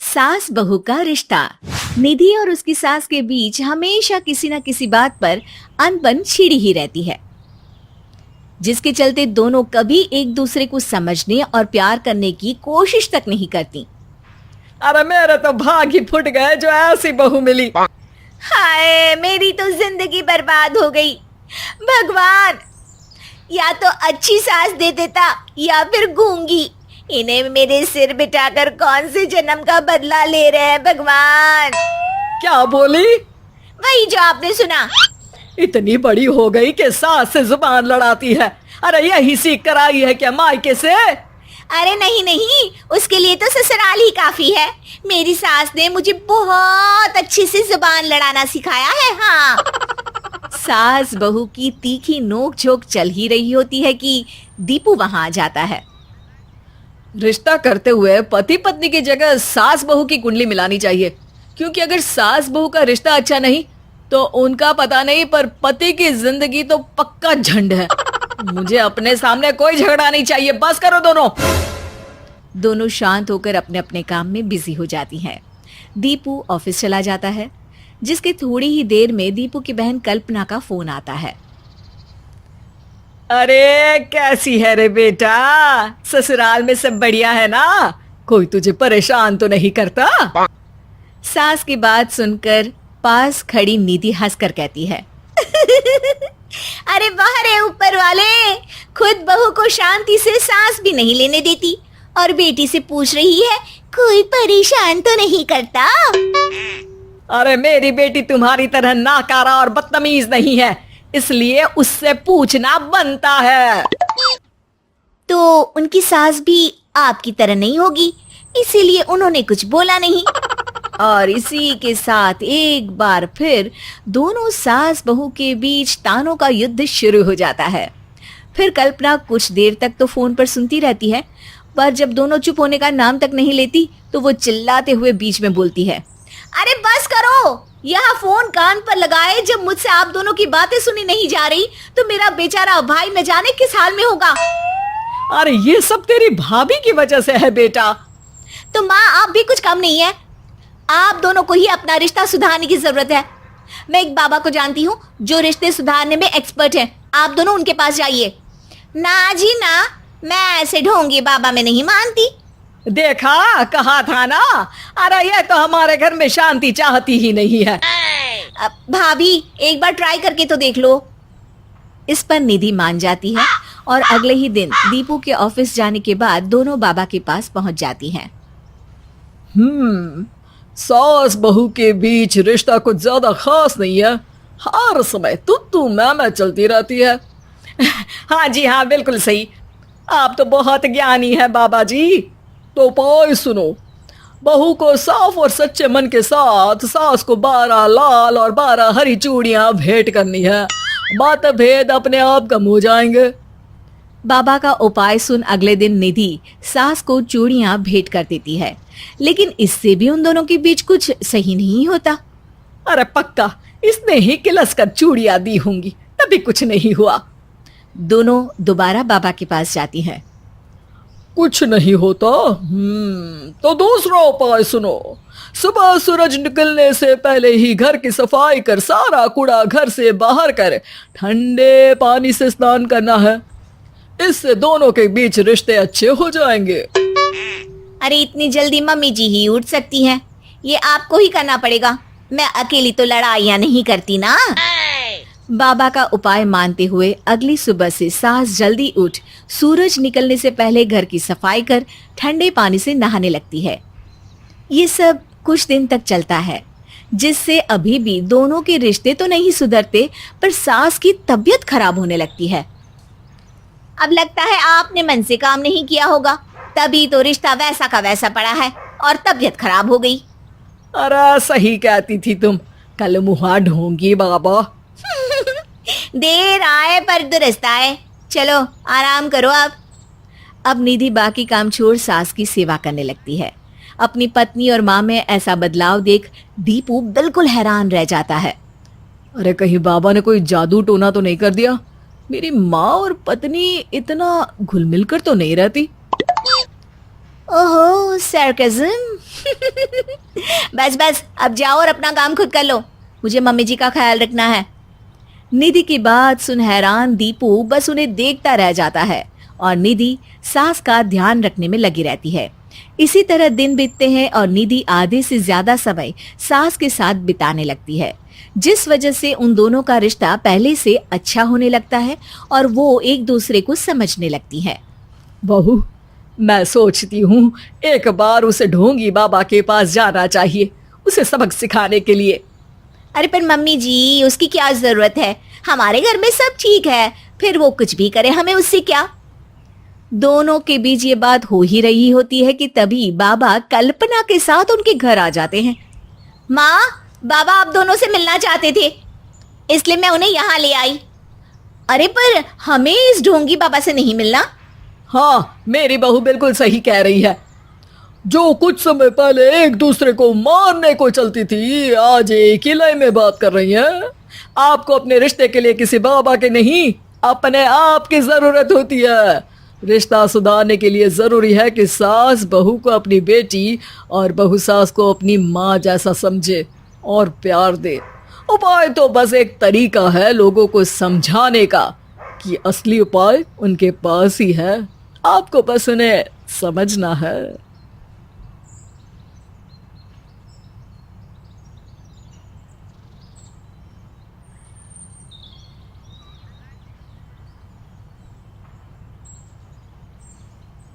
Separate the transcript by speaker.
Speaker 1: सास बहू का रिश्ता। निधि और उसकी सास के बीच हमेशा किसी न किसी बात पर अनबन छिड़ी ही रहती है, जिसके चलते दोनों कभी एक दूसरे को समझने और प्यार करने की कोशिश तक नहीं करती।
Speaker 2: अरे मेरे तो भाग ही फुट गए जो ऐसी बहू मिली।
Speaker 1: हाय, मेरी तो जिंदगी बर्बाद हो गई। भगवान, या तो अच्छी सास दे देता या फिर गूंगी। इन्हें मेरे सिर बिठाकर कौन से जन्म का बदला ले रहे हैं भगवान।
Speaker 2: क्या बोली?
Speaker 1: वही जो आपने सुना।
Speaker 2: इतनी बड़ी हो गई कि सास से जुबान लड़ाती है। अरे यही सीख कर आई है क्या मायके से?
Speaker 1: अरे नहीं नहीं, उसके लिए तो ससुराल ही काफी है। मेरी सास ने मुझे बहुत अच्छे से जुबान लड़ाना सिखाया है। हाँ। सास बहू की तीखी नोक झोंक चल ही रही होती है कि दीपू वहां आ जाता है।
Speaker 2: रिश्ता करते हुए पति पत्नी की जगह सास बहू की कुंडली मिलानी चाहिए, क्योंकि अगर सास बहू का रिश्ता अच्छा नहीं तो उनका पता नहीं, पर पति की जिंदगी तो पक्का झंड है। मुझे अपने सामने कोई झगड़ा नहीं चाहिए, बस करो दोनों।
Speaker 1: दोनों शांत होकर अपने अपने काम में बिजी हो जाती हैं। दीपू ऑफिस चला जाता है, जिसके थोड़ी ही देर में दीपू की बहन कल्पना का फोन आता है।
Speaker 2: अरे कैसी है रे बेटा? ससुराल में सब बढ़िया है ना? कोई तुझे परेशान तो नहीं करता?
Speaker 1: सास की बात सुनकर पास खड़ी निधि हंसकर कहती है, अरे वाह रे ऊपर वाले, खुद बहू को शांति से सांस भी नहीं लेने देती और बेटी से पूछ रही है कोई परेशान तो नहीं करता।
Speaker 2: अरे मेरी बेटी तुम्हारी तरह नाकारा और बदतमीज नहीं है, इसलिए उससे पूछना बनता है।
Speaker 1: तो उनकी सास भी आपकी तरह नहीं होगी, इसीलिए उन्होंने कुछ बोला नहीं। और इसी के साथ एक बार फिर दोनों सास बहू के बीच तानों का युद्ध शुरू हो जाता है। फिर कल्पना कुछ देर तक तो फोन पर सुनती रहती है, पर जब दोनों चुप होने का नाम तक नहीं लेती तो वो चिल्लाते हुए बीच में बोलती है, अरे बस करो, यहाँ फोन कान पर लगाए जब मुझसे आप दोनों की बातें सुनी नहीं जा रही तो मेरा बेचारा भाई न जाने किस हाल में होगा।
Speaker 2: अरे ये सब तेरी भाभी की वजह से है बेटा।
Speaker 1: तो माँ, आप भी कुछ कम नहीं है। आप दोनों को ही अपना रिश्ता सुधारने की जरूरत है। मैं एक बाबा को जानती हूँ जो रिश्ते सुधारने में एक्सपर्ट हैं। आप दोनों उनके पास जाइए। ना जी ना, मैं ऐसे ढोंगी बाबा में नहीं मानती।
Speaker 2: देखा, कहा था ना। अरे ये तो हमारे घर में शांति चाहती ही नहीं है।
Speaker 1: भाभी, एक बार ट्राई करके तो देख लो। इस पर निधि मान जाती है और अगले ही दिन दीपू के ऑफिस जाने के बाद दोनों बाबा के पास पहुंच जाती हैं।
Speaker 2: सास बहू के बीच रिश्ता कुछ ज्यादा खास नहीं है। हर समय तू मैं चलती रहती है। हाँ जी हाँ, बिल्कुल सही। आप तो बहुत ज्ञानी है बाबा जी। तो उपाय सुनो। बहू को साफ और सच्चे मन के साथ सास को 12 लाल और 12 हरी चूड़ियां भेंट करनी है। मतभेद अपने आप कम हो जाएंगे।
Speaker 1: बाबा का उपाय सुन अगले दिन निधि सास को चूड़ियां भेंट कर देती है, लेकिन इससे भी उन दोनों के बीच कुछ सही नहीं होता।
Speaker 2: अरे पक्का इसने ही किलस कर चूड़ियां दी होंगी, तभी कुछ नहीं हुआ।
Speaker 1: दोनों दोबारा बाबा के पास जाती हैं।
Speaker 2: कुछ नहीं होता। तो दूसरा उपाय सुनो। सुबह सूरज निकलने से पहले ही घर की सफाई कर सारा कूड़ा घर से बाहर कर ठंडे पानी से स्नान करना है। इससे दोनों के बीच रिश्ते अच्छे हो जाएंगे।
Speaker 1: अरे इतनी जल्दी मम्मी जी ही उठ सकती हैं? ये आपको ही करना पड़ेगा। मैं अकेली तो लड़ाइयाँ नहीं करती ना। बाबा का उपाय मानते हुए अगली सुबह से सास जल्दी उठ सूरज निकलने से पहले घर की सफाई कर ठंडे पानी से नहाने लगती है। ये सब कुछ दिन तक चलता है, जिससे अभी भी दोनों के रिश्ते तो नहीं सुधरते, पर सास की तबीयत खराब होने लगती है। अब लगता है आपने मन से काम नहीं किया होगा, तभी तो रिश्ता वैसा का वैसा पड़ा है और तबीयत खराब हो गई।
Speaker 2: अरे सही कहती थी तुम, कल मुहा ढोंगी बाबा।
Speaker 1: देर आए पर दुरुस्त आए। चलो आराम करो आप। अब निधि बाकी काम छोड़ सास की सेवा करने लगती है। अपनी पत्नी और माँ में ऐसा बदलाव देख दीपू बिल्कुल हैरान रह जाता है।
Speaker 2: अरे कहीं बाबा ने कोई जादू टोना तो नहीं कर दिया? मेरी माँ और पत्नी इतना घुल मिल कर तो नहीं रहती।
Speaker 1: ओहो, सरकाज़म। बस बस अब जाओ और अपना काम खुद कर लो, मुझे मम्मी जी का ख्याल रखना है। निधि की बात सुन हैरान दीपू बस उन्हें देखता रह जाता है और निधि सास का ध्यान रखने में लगी रहती है। इसी तरह दिन बीतते हैं और निधि आधे से ज्यादा समय सास के साथ बिताने लगती है, जिस वजह से उन दोनों का रिश्ता पहले से अच्छा होने लगता है और वो एक दूसरे को समझने लगती है।
Speaker 2: बहू, मैं सोचती हूँ एक बार उसे ढोंगी बाबा के पास जाना चाहिए, उसे सबक सिखाने के लिए।
Speaker 1: अरे पर मम्मी जी, उसकी क्या जरूरत है, हमारे घर में सब ठीक है, फिर वो कुछ भी करे हमें उससे क्या। दोनों के बीच ये बात हो ही रही होती है कि तभी बाबा कल्पना के साथ उनके घर आ जाते हैं। माँ, बाबा आप दोनों से मिलना चाहते थे, इसलिए मैं उन्हें यहाँ ले आई। अरे पर हमें इस ढोंगी बाबा से नहीं मिलना।
Speaker 2: हाँ, मेरी बहू बिल्कुल सही कह रही है। जो कुछ समय पहले एक दूसरे को मारने को चलती थी, आज एक ही लय में बात कर रही है। आपको अपने रिश्ते के लिए किसी बाबा के नहीं, अपने आप की जरूरत होती है। रिश्ता सुधारने के लिए जरूरी है कि सास बहू को अपनी बेटी और बहू सास को अपनी माँ जैसा समझे और प्यार दे। उपाय तो बस एक तरीका है लोगों को समझाने का कि असली उपाय उनके पास ही है, आपको बस उन्हें समझना है।